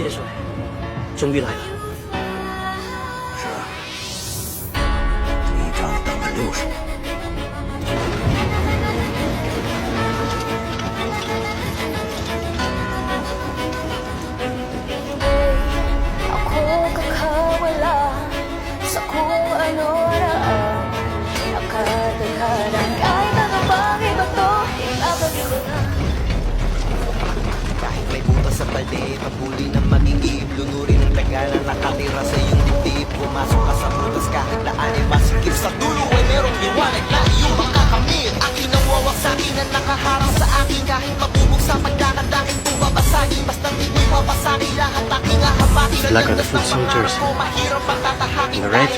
叶帅，终于来了。是啊，这一仗等了60年。Ako kakawala sa kung ano-ano nakadaghalang kahit ano bang iba to, ibabalik ko na. Kahit may butas sa balde, paguli ng magigib, lunurin ng taga na nakatira sa iyong dibdib. Pumasok ka sa butas kahit daan ay masikip. Sa dulo ay merong liwanag na iyong makakamit. Aking nawawak sa akin na nakaharang sa akin. Kahit mabubog sa pagkakad aking bumabasagin. Basta di mo'y mapasagin lahat aking ahabakin. Black are the foot soldiers. And the red,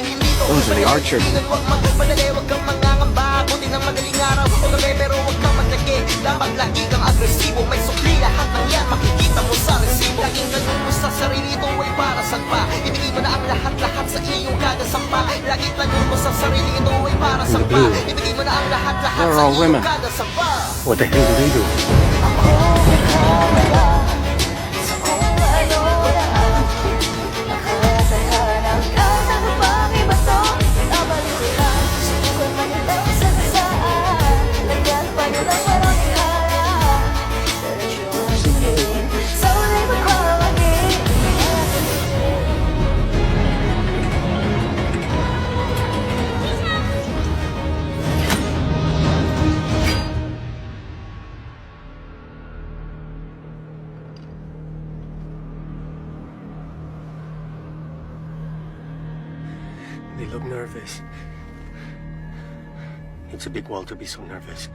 those are the archers. Huwag magpadali, huwag kang mangangamba. Buti ng madaling araw o gabi, pero huwag kang maglagi. Dapat lagi kang agresibo. May sukli lahat ng yan, makikita mo sa resibo. Laging ganun mo sa sarili, ito ay para saan pa? Ibigay mo na ang lahat-lahat sa iyong kada sampa. Laging tanong mo sa sarili, ito ay para saan pa? Ibigay mo na ang lahat-lahat They're sa all women. iyong kada sampa. What the hell do they do? Ako kakawala sa kung ano-ano nakadaghalang kahit ano bang iba to, ibabalik ko na. Subukan man itong sagasaan, lagyan pa nyo ng walang ihala. Diretso ang tingin, sa uli magkawagin. They look nervous. It's a big wall to be so nervous.